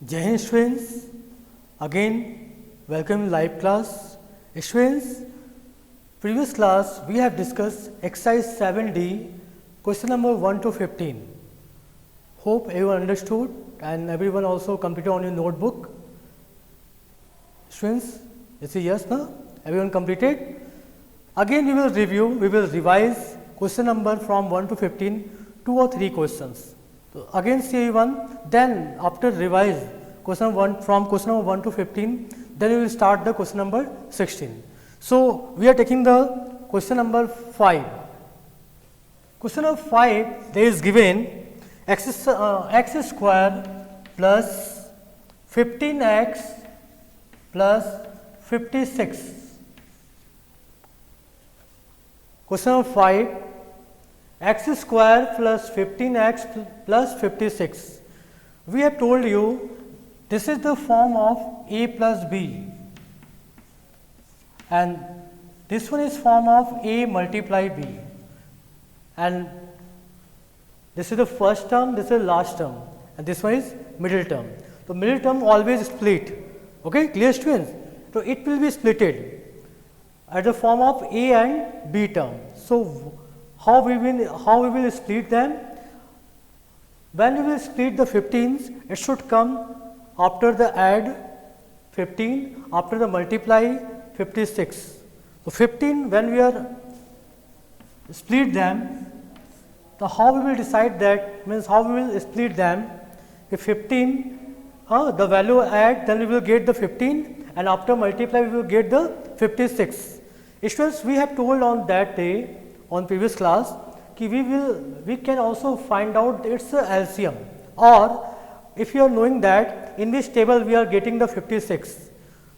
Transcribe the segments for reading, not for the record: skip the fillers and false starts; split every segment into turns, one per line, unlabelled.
Jai Hind students, again welcome in live class. Students, previous class we have discussed exercise 7D, question number 1 to 15. Hope everyone understood and everyone also completed on your notebook. Students, is it yes, no? Everyone completed? Again we will review, we will revise question number from 1 to 15, 2 or 3 questions. So again see one, then after revise question 1 from question number 1 to 15, then we will start the question number 16. So we are taking the question number 5. Question number 5, there is given x square plus 15x plus 56. Question number 5, x square plus 15x plus 56. We have told you this is the form of a plus b and this one is form of a multiply b, and this is the first term, this is the last term, and this one is middle term. So middle term always split. Okay, clear students? So it will be splitted at the form of a and b term. So how we will split them? When we will split the 15s, it should come after the add 15, after the multiply 56. So 15, when we are split them, so how we will decide that, means how we will split them? If 15, the value add, then we will get the 15, and after multiply we will get the 56. Students, we have told on that day, on previous class, कि we can also find out its LCM, or if you are knowing that in this table we are getting the 56.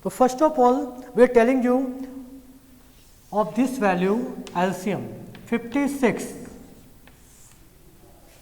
So first of all we are telling you of this value LCM 56.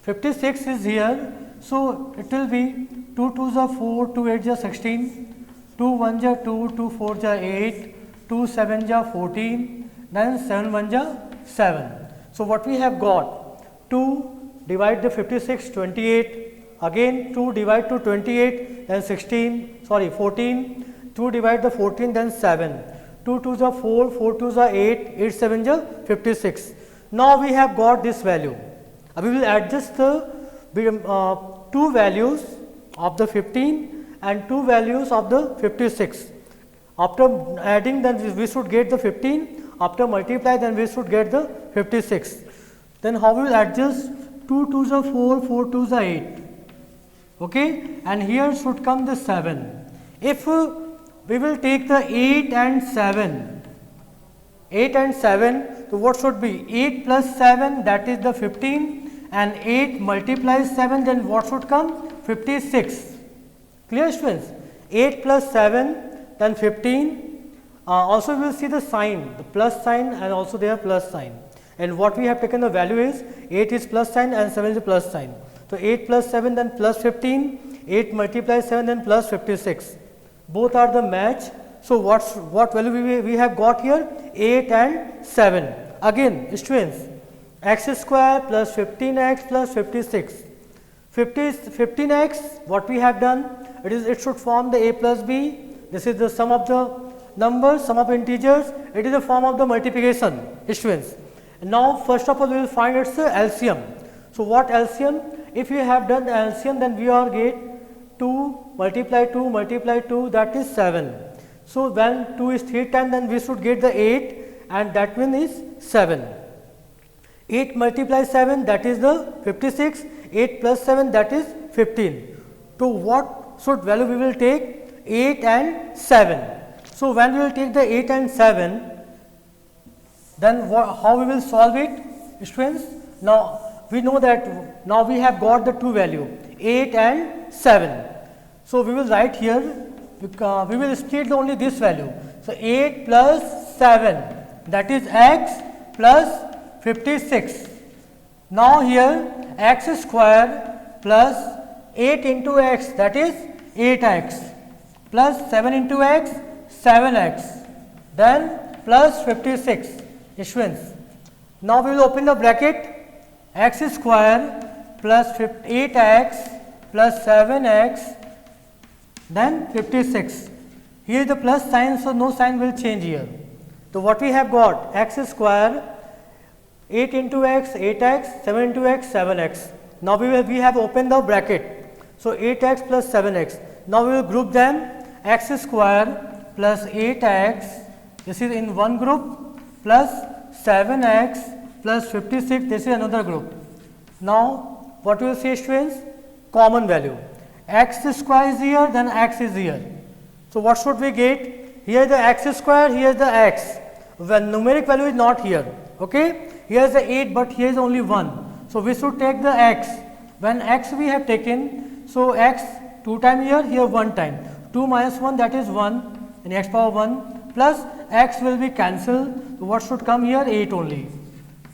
56 is here, so it will be 2 2s are 4, 2 8s are 16, 2 1s are 2, 2 4s are 8, 2 7s are 14, then 7 1s are 7. So what we have got, 2 divide the 56, 28, again 2 divide to 28, then 14, 2 divide the 14, then 7, 2 2s are 4, 4 2s are 8, 8 7s are 56. Now we have got this value. We will adjust the two values of the 15 and two values of the 56. After adding, then we should get the 15. After multiply, then we should get the 56. Then how we will adjust? 2 2s are 4, 4 2s are 8. Okay, and here should come the 7. If we will take the 8 and 7, 8 and 7, so what should be? 8 plus 7, that is the 15, and 8 multiplies 7, then what should come? 56. Clear students? 8 plus 7, then 15. Also we will see the sign, the plus sign, and also there plus sign. And what we have taken the value is 8 is plus sign and 7 is plus sign. So 8 plus 7, then plus 15, 8 multiplies 7, then plus 56. Both are the match. So what value we have got here? 8 and 7. Again students, x square plus 15x plus 56. 15x, what we have done? It should form the a plus b. This is the sum of the numbers, sum of integers. It is a form of the multiplication, students. Now first of all we will find its LCM. So what LCM? If you have done the LCM, then we are get 2 multiply 2, that is 7. So when 2 is 3 times, then we should get the 8, and that means is 7. 8 multiply 7, that is the 56. 8 plus 7, that is 15. So what should value we will take? 8 and 7. So when we will take the 8 and 7, then how we will solve it, students? Now we know that now we have got the two value, 8 and 7. So we will write here, we will split only this value. So 8 plus 7, that is x plus 56. Now here x square plus 8 into x, that is 8x, plus 7 into x, 7x, then plus 56. Students, now we will open the bracket, x square plus 8x plus 7x then 56. Here is the plus sign, so no sign will change here. So what we have got, x square, 8 into x, 8x, 7 into x, 7x. Now we have opened the bracket. So 8x plus 7x. Now we will group them, x square plus 8x, this is in one group, plus 7x plus 56, this is another group. Now what we will see, students? Common value. X square is here, then x is here. So what should we get? Here is the x square, here is the x. When numeric value is not here. Okay? Here is the 8, but here is only 1. So we should take the x. When x we have taken, so x 2 times here, here 1 time. 2 minus 1, that is 1, and x power 1, plus x will be cancelled. So what should come here? 8 only.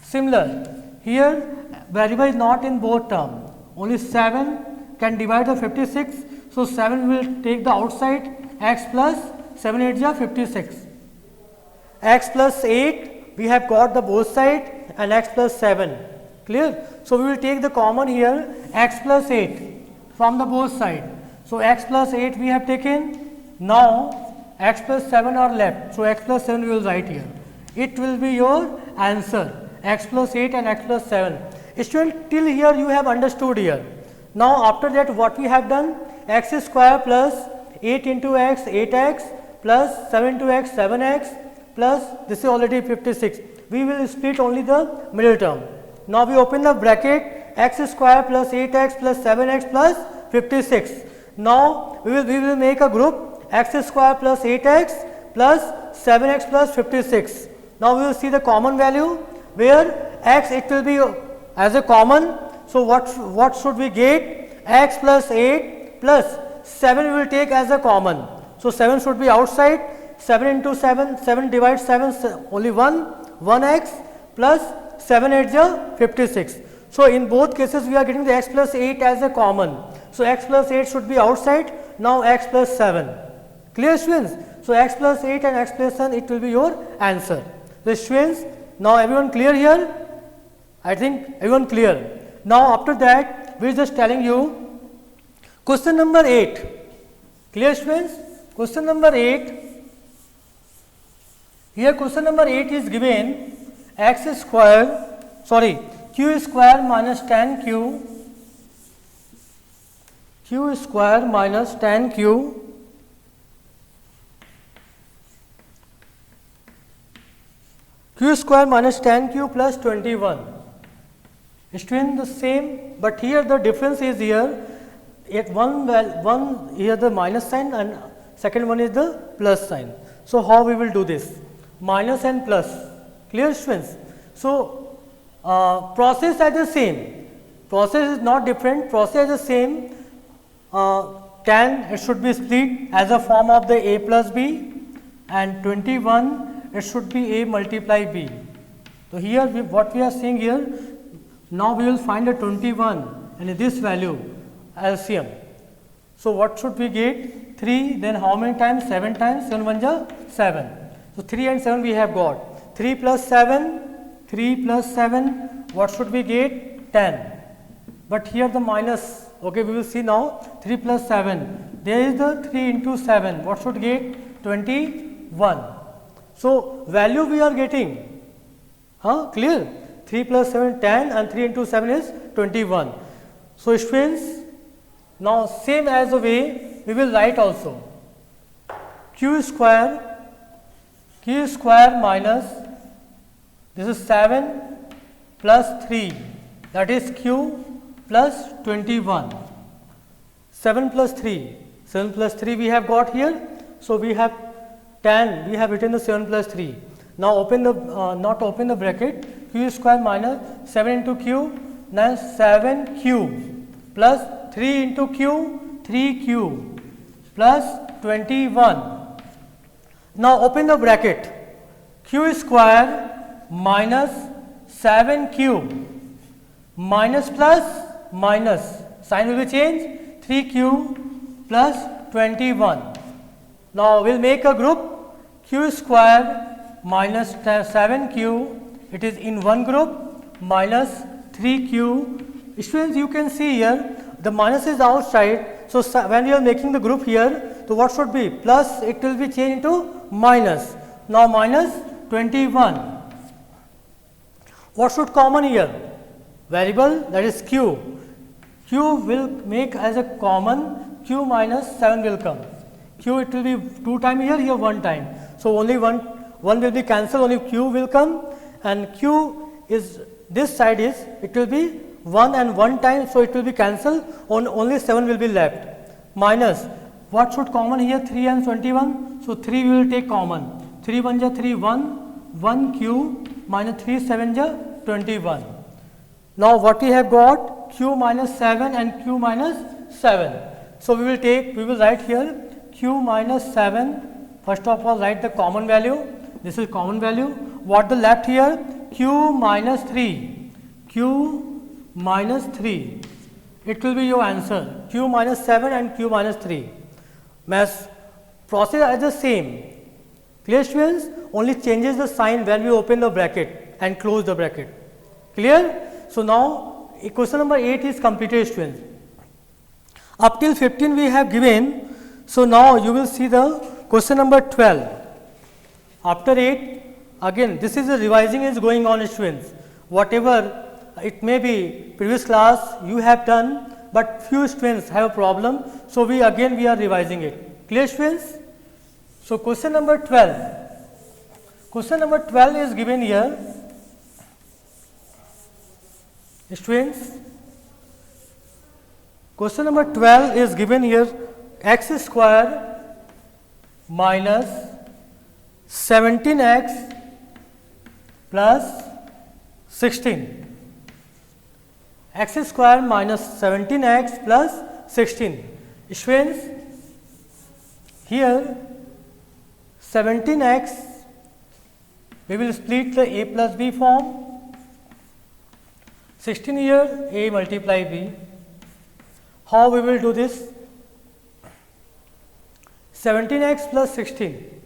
Similar, here variable is not in both terms. Only 7 can divide the 56. So 7 will take the outside, x plus 7 8 is 56. X plus 8, we have got the both side, and x plus 7. Clear? So we will take the common here, x plus 8 from the both side. So x plus 8 we have taken. Now x plus 7 are left. So x plus 7 we will write here. It will be your answer, x plus 8 and x plus 7. Student, till here you have understood here. Now after that what we have done, x square plus 8 into x, 8x, plus 7 into x, 7x, plus this is already 56. We will split only the middle term. Now we open the bracket, x square plus 8x plus 7x plus 56. Now we will make a group, x square plus 8x plus 7x plus 56. Now we will see the common value, where x it will be as a common. So what should we get? X plus 8 plus 7 we will take as a common. So 7 should be outside. 7 into 7, 7 divides 7, only 1x plus 7 8 is 56. So in both cases we are getting the x plus 8 as a common. So x plus 8 should be outside. Now x plus 7. Clear, students? So x plus 8 and x plus 7, it will be your answer. So students, now everyone clear here? I think everyone clear. Now after that we are just telling you question number 8. Clear, students? Question number 8. Here question number 8 is given, x square, q square minus tan q, q square minus tan q, q square minus tan q plus 21. Student, the same, but here the difference is here, one here the minus sign and second one is the plus sign. So how we will do this? Minus and plus. Clear, students? So process is the same. Process is not different. Process is the same. Tan it should be split as a form of the a plus b, and 21 it should be a multiply b. So here what we are seeing here. Now we will find a 21 and this value LCM. So what should we get? 3, then how many times? 7 times. 7 1 is 7. So 3 and 7 we have got. 3 plus 7, 3 plus 7, what should we get? 10. But here the minus, okay, we will see now. 3 plus 7, there is the 3 into 7, what should get? 21. So value we are getting, clear? 3 plus 7, 10, and 3 into 7 is 21. So students, now same as the way we will write also. Q square minus, this is 7 plus 3, that is q plus 21. 7 plus 3, 7 plus 3 we have got here. So we have 10, we have written the 7 plus 3. Now open the, not open the bracket, q square minus 7 into q, then 7q plus 3 into q, 3q plus 21. Now open the bracket, q square minus 7q minus plus minus, sign will be changed, 3q plus 21. Now we will make a group, q square minus 7q, it is in one group, minus 3q. Students, you can see here the minus is outside, So, when you are making the group here, so what should be? Plus, it will be changed into minus. Now, minus 21. What should common here? Variable, that is q. Q will make as a common, q minus 7 will come. Q, it will be 2 times here 1 time. So, only one will be cancelled, only q will come, and q is, this side is, it will be 1 and 1 time. So, it will be cancelled, only 7 will be left. Minus, what should common here? 3 and 21. So, 3 we will take common. 3 1 ja 3, 1 q minus 3 7 ja 21. Now, what we have got? Q minus 7 and q minus 7. So, we will write here q minus 7. First of all, write the common value. This is common value. What the left here? Q minus 3. Q minus 3. It will be your answer. Q minus 7 and q minus 3. Mass process is the same. Clear, students? Only changes the sign when we open the bracket and close the bracket. Clear? So, now question number 8 is completed, students. Up till 15 we have given. So, now you will see the question number 12. After 8, again this is the revising is going on, students. Whatever it may be, previous class you have done, but few students have a problem. So, we are revising it. Clear, students? So, question number 12. Question number 12 is given here. Students, question number 12 is given here, x square minus 17x plus 16. X square minus 17x plus 16. Students, here 17x, we will split the a plus b form. 16 here, a multiply b. How we will do this? 17x plus 16.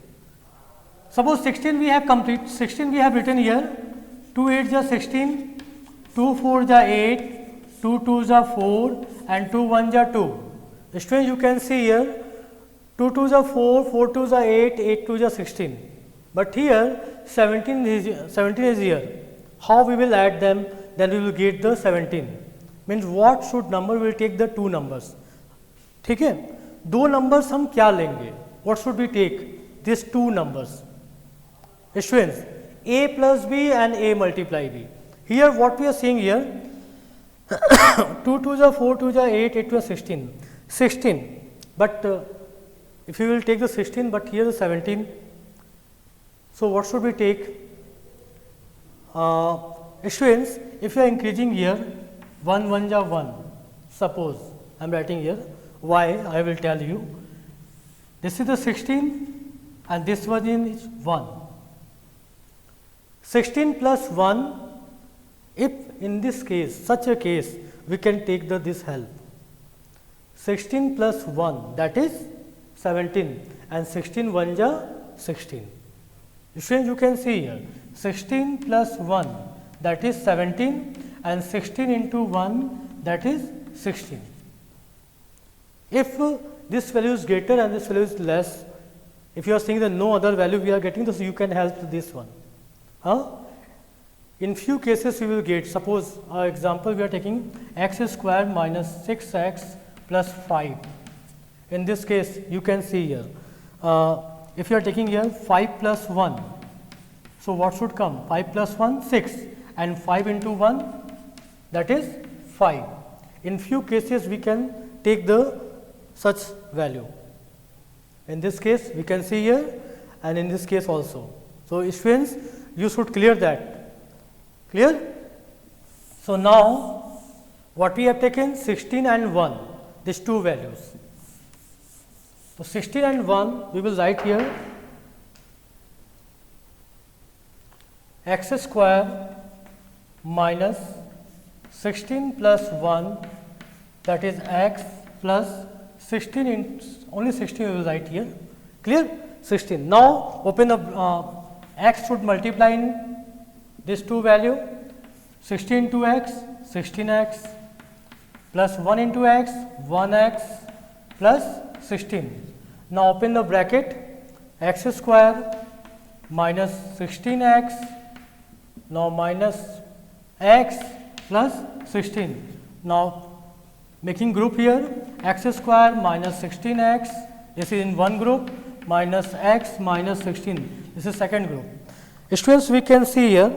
Suppose 16 we have complete, 16 we have written here. 2 8 ja 16, 2 4 ja 8, 2 2 ja 4 and 2 1 ja 2. Students, you can see here 2 2 ja 4, 4 2 ja 8, 8 2 ja 16. But here 17 is here. How we will add them? Then we will get the 17. Means what should number will take the two numbers. ठीक है, दो numbers हम क्या लेंगे? What should we take? These two numbers. Students, a plus b and a multiply b. Here what we are seeing here, 2 2 ja 4, 2 ja 8, 8 2 ja 16. 16. But if you will take the 16, but here the 17. So what should we take? Students, if you are increasing here 1 1 ja 1, suppose I am writing here, why I will tell you. This is the 16 and this one is 1. 16 plus 1, if in this case, such a case, we can take this help. 16 plus 1, that is 17, and 16 1 ja 16. Students, you can see here 16 plus 1, that is 17, and 16 into 1, that is 16. If this value is greater and this value is less, if you are saying that no other value we are getting, so you can help this one. In few cases we will get, suppose example we are taking x square minus 6x plus 5. In this case you can see here, if you are taking here 5 plus 1, so what should come? 5 plus 1, 6, and 5 into 1, that is 5. In few cases we can take the such value. In this case we can see here, and in this case also. So students, you should clear that. Clear? So now what we have taken? 16 and 1, these two values. So 16 and 1 we will write here, x square minus 16 plus 1, that is x plus 16 in, only 16 we will write here. Clear? 16. Now open the x should multiply in this two value, 16 into x, 16x, plus 1 into x, 1x, plus 16. Now open the bracket, x square minus 16x, now minus x plus 16. Now making group here, x square minus 16x, this is in one group, minus x minus 16, this is second group. Students, we can see here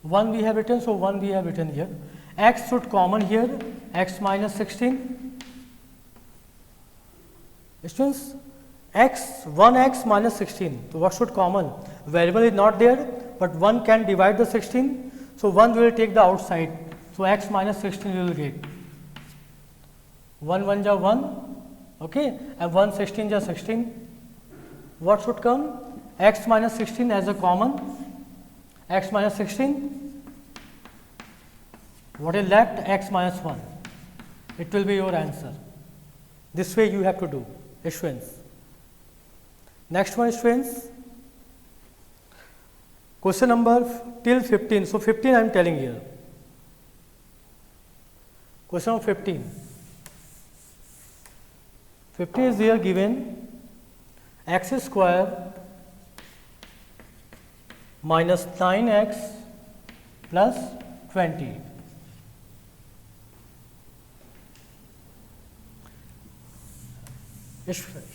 1 we have written, so 1 we have written here. X should common here, x minus 16. Students, x 1x minus 16. So what should common? Variable is not there, but 1 can divide the 16. So 1 will take the outside. So x minus 16 we will get. 1 1 ja 1, okay, and 1 16 ja 16. What should come? X minus 16 as a common. X minus 16. What is left? X minus 1. It will be your answer. This way you have to do. Students. Next one, students. Question number till 15. So 15 I am telling here. Question number 15. 15 is here given x square minus 9x plus 20.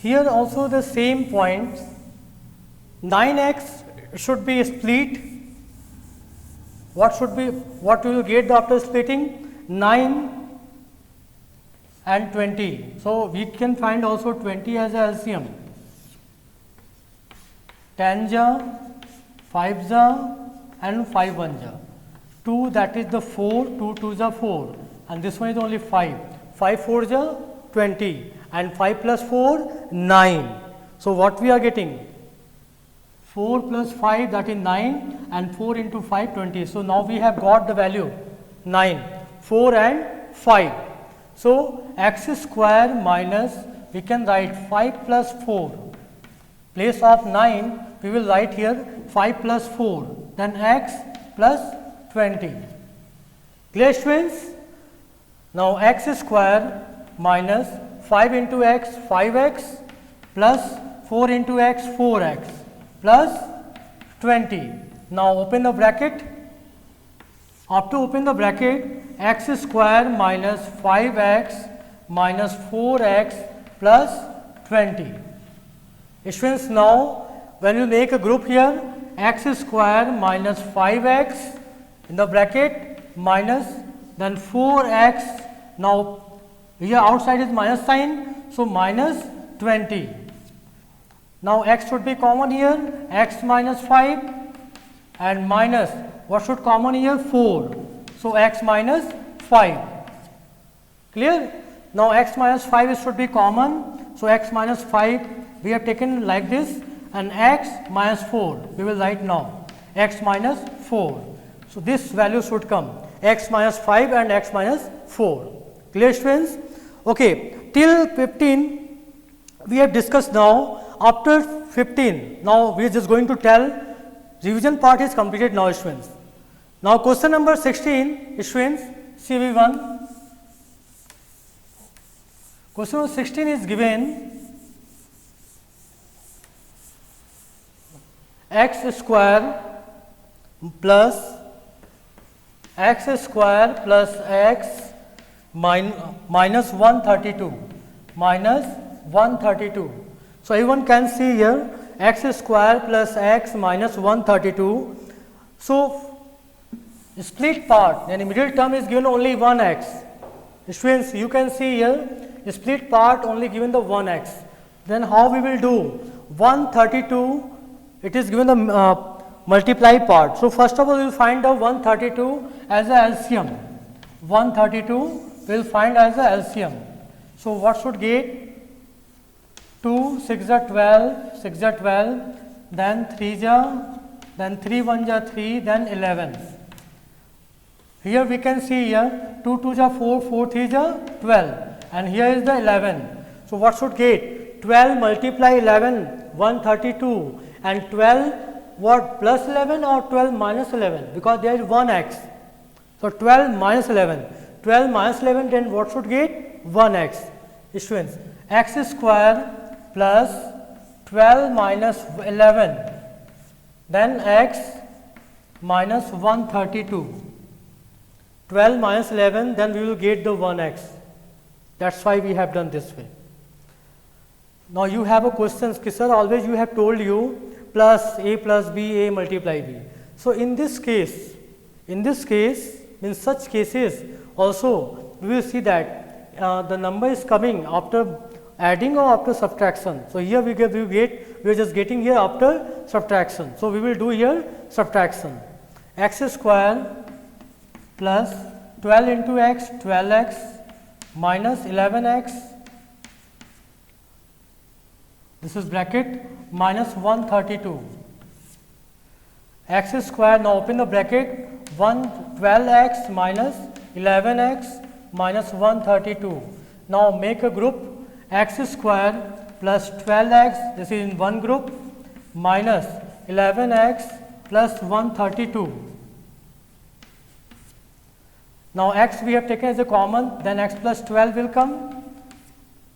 Here also the same point, 9x should be split. What we will get after splitting? 9 and 20. So we can find also 20 as a LCM. 10 ja, 5 ja, and 5 1 ja. 2, that is the 4, 2 2 ja 4, and this one is only 5. 5 4 ja 20, and 5 plus 4 9. So what we are getting? 4 plus 5, that is 9, and 4 into 5 20. So now we have got the value 9, 4 and 5. So x square minus, we can write 5 plus 4. Place of 9 we will write here 5 plus 4, then x plus 20. Clear, students? Now x square minus 5 into x 5x plus 4 into x 4x plus 20. Now open the bracket. After open the bracket, x square minus 5x minus 4x plus 20. Students, now when you make a group here, x square minus 5x in the bracket minus then 4x. Now here outside is minus sign, so minus 20. Now x should be common here, x minus 5, and minus, what should common here? 4. So x minus 5. Clear? Now x minus 5 should be common, so x minus 5 we have taken like this, and x minus 4 we will write now, x minus 4. So this value should come, x minus 5 and x minus 4. Clear, students? Okay, till 15 we have discussed. Now after 15, now we are just going to tell revision part is completed now, students. Now question number 16, students, CV1. Question number 16 is given x square plus x minus 132 minus 132. So everyone can see here x square plus x minus 132. So split part, then middle term is given only 1x. Students, you can see here split part only given the 1x. Then how we will do? 132, it is given the multiply part. So first of all we will find the 132 as a LCM. 132 we will find as a LCM. So what should get? 2 6 are 12, 6 are 12, then 3 ja, then 3 1 ja 3, then 11. Here we can see here 2 2 ja 4, 4 3 ja 12, and here is the 11. So what should get? 12 multiply 11, 132, and 12 what, plus 11 or 12 minus 11, because there is 1x. So 12 minus 11, 12 minus 11, then what should get? 1x. Students, x square plus 12 minus 11, then x minus 132. 12 minus 11, then we will get the 1x. That's why we have done this way. Now you have a question, sir, always you have told you plus a plus b, a multiply b. So in this case, in such cases also we will see that the number is coming after adding or after subtraction. So here we are just getting here after subtraction. So we will do here subtraction. X square plus 12 into x, 12x minus 11x, this is bracket, minus 132. X square, now open the bracket, 12x minus 11x minus 132. Now make a group, x square plus 12x, this is in one group, minus 11x plus 132. Now x we have taken as a common, then x plus 12 will come,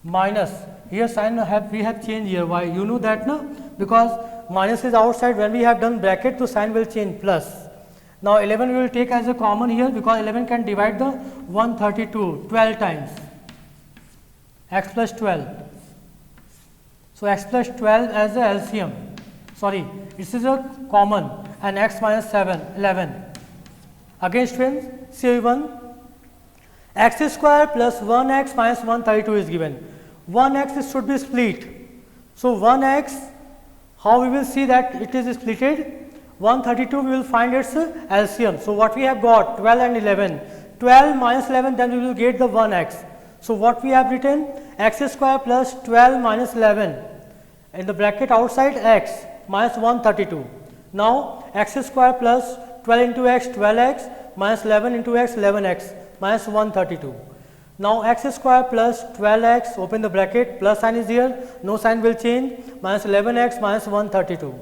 minus, here sign we have changed here. Why? You know that, no? Because minus is outside, when we have done bracket, so sign will change plus. Now 11 we will take as a common here, because 11 can divide the 132 12 times, x plus 12. So x plus 12 as a LCM, sorry, this is a common, and x minus 7, 11. Again students, see one, x square plus 1x minus 132 is given. 1x should be split. So 1x, how we will see that it is splitted? 132 we will find its LCM. So what we have got? 12 and 11. 12 minus 11, then we will get the 1x. So what we have written? X square plus 12 minus 11. In the bracket outside x minus 132. Now x square plus 12 into x, 12x minus 11 into x, 11x minus 132. Now x square plus 12x, open the bracket, plus sign is here, no sign will change, minus 11x minus 132.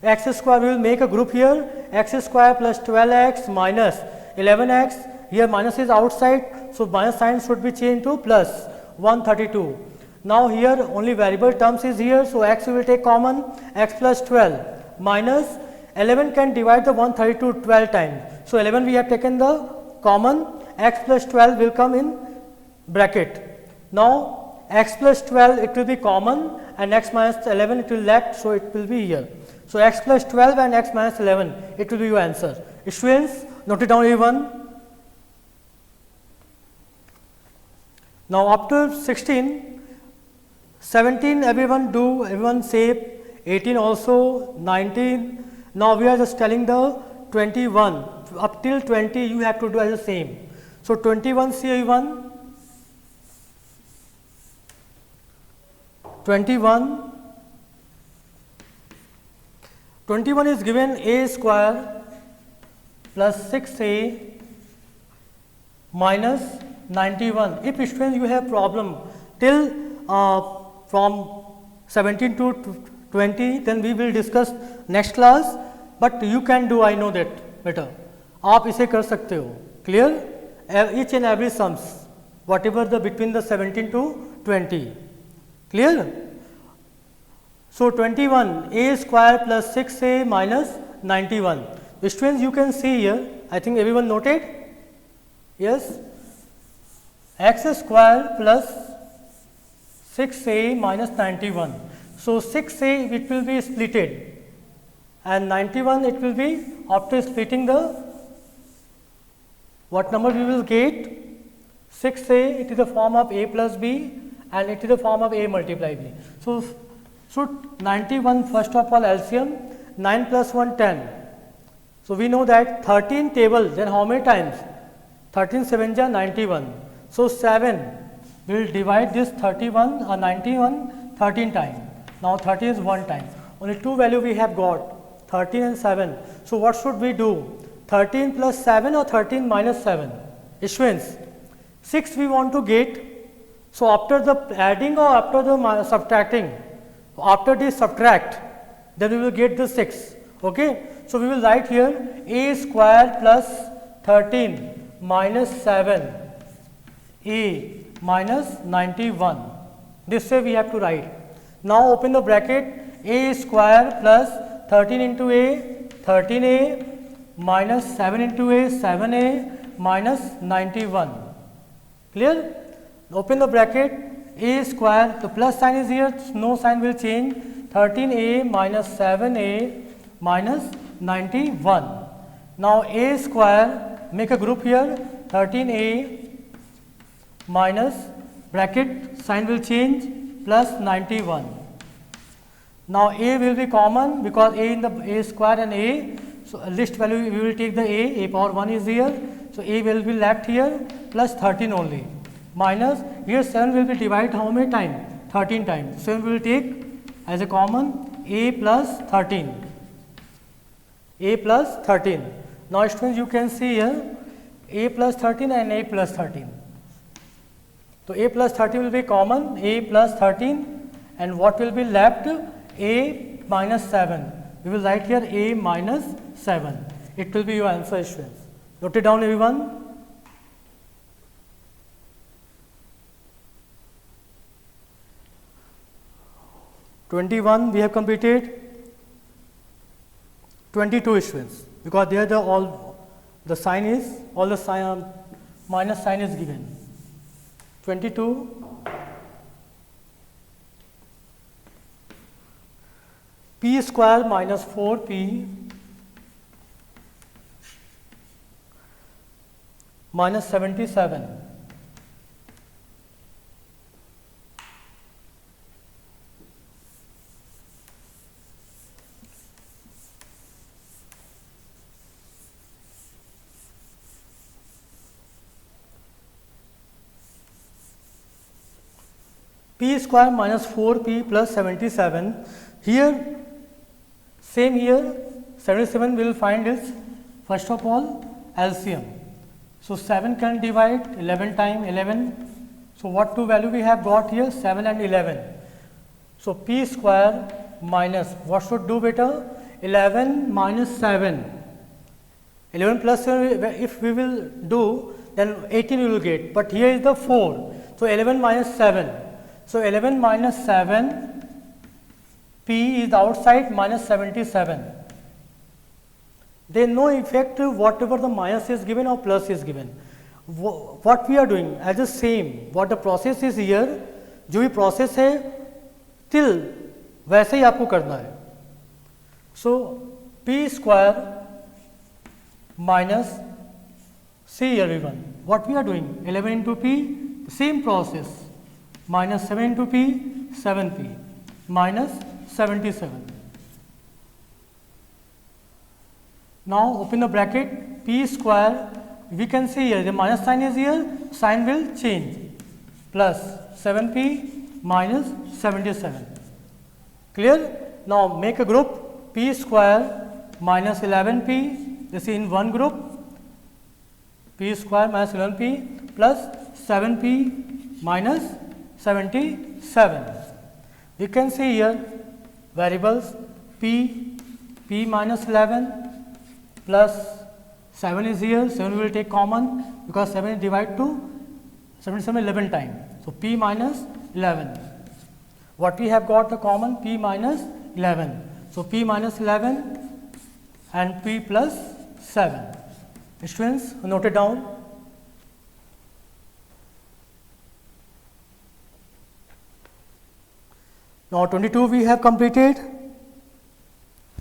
X square, we will make a group here, x square plus 12x minus 11x, here minus is outside, so minus sign should be changed to plus 132. Now here only variable terms is here, so x we will take common, x plus 12 minus 11 can divide the 132 12 times. So 11 we have taken the common, x plus 12 will come in bracket. Now x plus 12 it will be common, and x minus 11 it will left, so it will be here. So x plus 12 and x minus 11, it will be your answer. Students, note it down everyone. Now after 16, 17 everyone say, 18 also, 19. Now we are just telling the 21, up till 20 you have to do as the same. So 21 see everyone. 21 is given a square plus 6a minus 91. If students you have problem till from 17 to 20, then we will discuss next class, but you can do, I know that better. आप इसे कर सकते हो, clear? Each and every sums, whatever the between the 17 to 20, clear? So 21, a square plus 6a minus 91. Students, you can see here, I think everyone noted, yes, x square plus 6a minus 91. So 6a it will be splitted, and 91 it will be after splitting the, what number we will get? 6a, it is the form of a plus b, and it is the form of a multiply b. So 91 first of all LCM, 9 plus 1 10. So we know that 13 table, then how many times? 13 7 ja 91. So 7 will divide this 31 or 91 13 times. Now 30 is 1 time. Only two value we have got, 13 and 7. So what should we do? 13 plus 7 or 13 minus 7? Students, 6 we want to get. So after the adding or after the subtracting? After this subtract, then we will get the 6. Okay. So we will write here a square plus 13 minus 7 a minus 91. This way we have to write. Now open the bracket, a square plus 13 into a, 13a minus 7 into a, 7a minus 91. Clear? Open the bracket, a square, the plus sign is here, no sign will change, 13a minus 7a minus 91. Now a square, make a group here, 13a minus bracket sign will change plus 91. Now a will be common because a in the a square and a, so list value we will take the a power 1 is here, so a will be left here plus 13 only, minus here 7 will be divided how many times? 13 times. 7 will take as a common a plus 13, a plus 13. Now students, you can see here a plus 13 and a plus 13. So a plus 13 will be common, a plus 13, and what will be left? A minus 7. We will write here a minus 7. It will be your answer, students. Note it down, everyone. (21) we have completed. 22 students, because there the all the sign is all the sign minus sign is given. 22 p square minus 4p minus 77. P square minus 4p plus 77. Here, same here, 77 we will find is first of all LCM. So 7 can divide 11 times 11. So what two value we have got here? 7 and 11. So p square minus, what should do better? 11 minus 7. 11 plus 7, if we will do, then 18 we will get. But here is the 4. So 11 minus 7. So 11 minus 7, p is outside minus 77. There is no effect whatever the minus is given or plus is given. What we are doing as the same, what the process is here, जो भी process है till वैसे ही आपको करना है. So p square minus, see everyone, what we are doing, 11 into p, same process, minus 7 into p, 7p, minus 77. Now open the bracket, p square, we can see here the minus sign is here, sign will change, plus 7p minus 77. Clear? Now make a group, p square minus 11p, this is in one group, p square minus 11p plus 7p minus 77. You can see here variables p minus 11 plus 7 is here, 7 will take common because 7 is divided to 77 11 times. So p minus 11. What we have got the common? P minus 11. So p minus 11 and p plus 7. Students, note it down. Now 22 we have completed.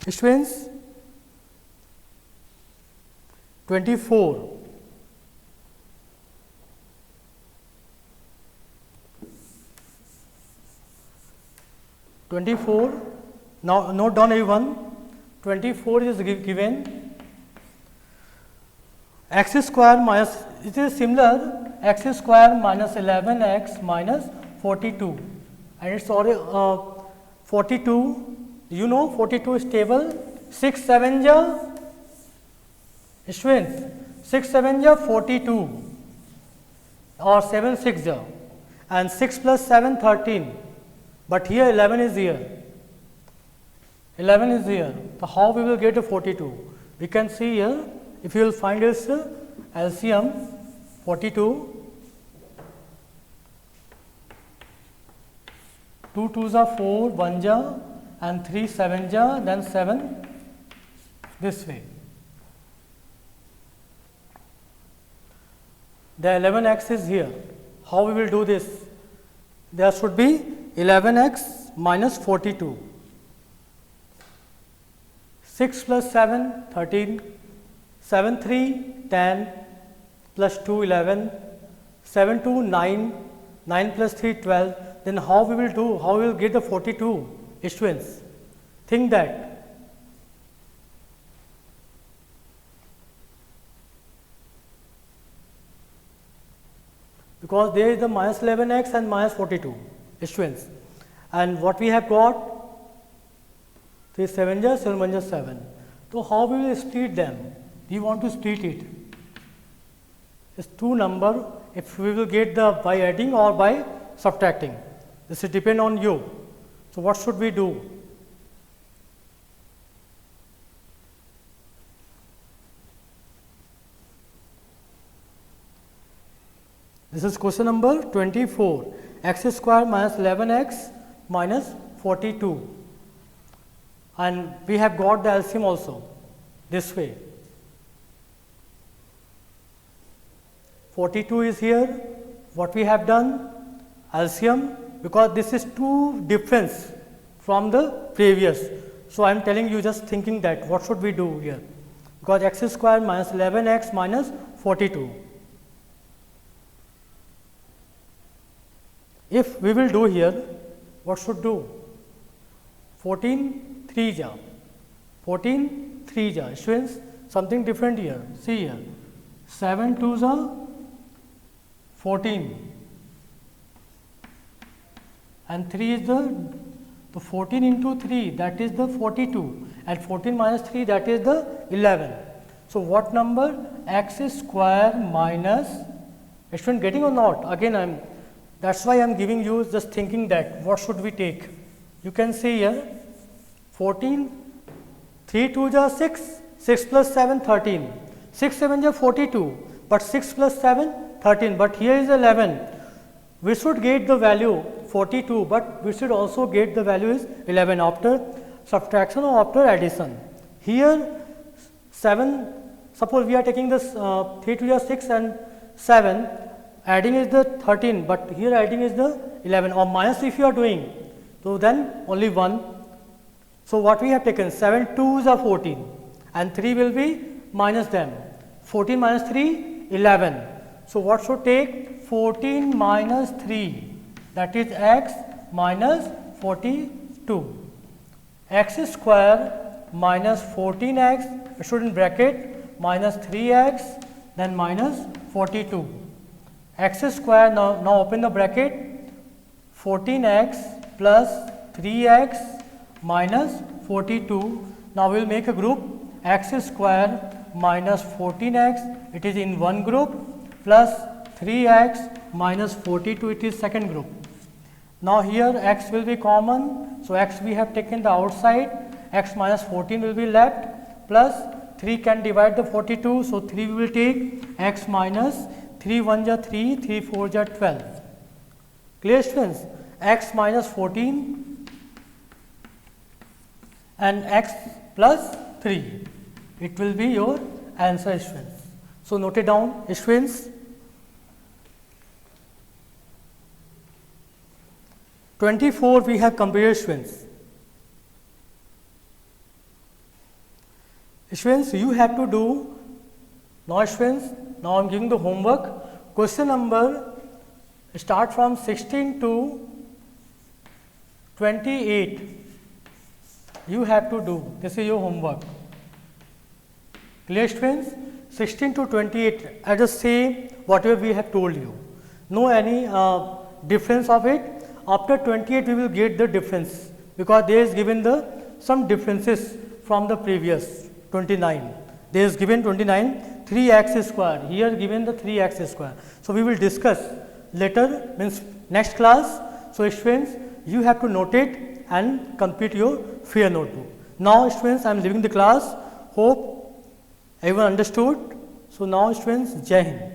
Students, 24. Now note down everyone. 24 is given. X square minus, it is similar, x square minus 11x minus 42. And it's already 42, you know 42 is stable, 6 7 ja, students, 6 7 ja 42 or 7 6 ja, and 6 plus 7 13, but here 11 is here, 11 is here, so how we will get a 42? We can see here, if you will find this LCM 42, 2 2s are 4, 1 ja, and 3 7 ja, then 7 this way. The 11x is here. How we will do this? There should be 11x minus 42. 6 plus 7, 13. 7 3, 10, plus 2, 11. 7 2, 9. 9 plus 3, 12. Then how we will do? How we will get the 42 students? Think that. Because there is the minus 11x and minus 42 students. And what we have got? 3 7 ja, 7 1 ja, 7. So how we will split them? We want to split it. It's two number. If we will get the by adding or by subtracting. This will depend on you. So what should we do? This is question number 24. X square minus 11x minus 42. And we have got the LCM also this way. 42 is here. What we have done? LCM, because this is two difference from the previous. So I am telling you, just thinking that what should we do here? Because x square minus 11x minus 42. If we will do here, what should do? 14 3 ja. 14 3 ja. Students, something different here. See here. 7 2s are 14. And 3 is the 14 into 3, that is the 42. And 14 minus 3, that is the 11. So what number? X square minus, student getting or not? Again, that's why I am giving you, just thinking that what should we take. You can see here 14, 3 2 ja 6, 6 plus 7 13, 6 7 ja 42, but 6 plus 7 13, but here is 11. We should get the value 42, but we should also get the value is 11 after subtraction or after addition. Here 7, suppose we are taking this 3 2 ja 6 and 7, adding is the 13, but here adding is the 11, or minus if you are doing, so then only 1. So what we have taken? 7 2s are 14 and 3 will be minus them. 14 minus 3, 11. So what should take? 14 minus 3, that is x minus 42. X square minus 14x, should in bracket, minus 3x, then minus 42. X square, now open the bracket, 14x plus 3x minus 42. Now we will make a group, x square minus 14x, it is in one group, plus 3x minus 42, it is second group. Now here x will be common, so x we have taken the outside, x minus 14 will be left, plus 3 can divide the 42, so 3 we will take, x minus 3 1 ja 3, 3 4 ja 12. Clear students? X minus 14 and x plus 3. It will be your answer, students. So note it down, students. 24 we have completed, students. Students, you have to do, now students, now I am giving the homework. Question number start from 16 to 28. You have to do, this is your homework. Clear, students? 16 to 28, I just say whatever we have told you. No any difference of it. After 28 we will get the difference, because there is given the some differences from the previous 29. There is given 29 3x square, here given the 3x square. So we will discuss later, means next class. So students, you have to note it and complete your fair notebook. Now students, I am leaving the class. Hope everyone understood. So now students, Jai Hind.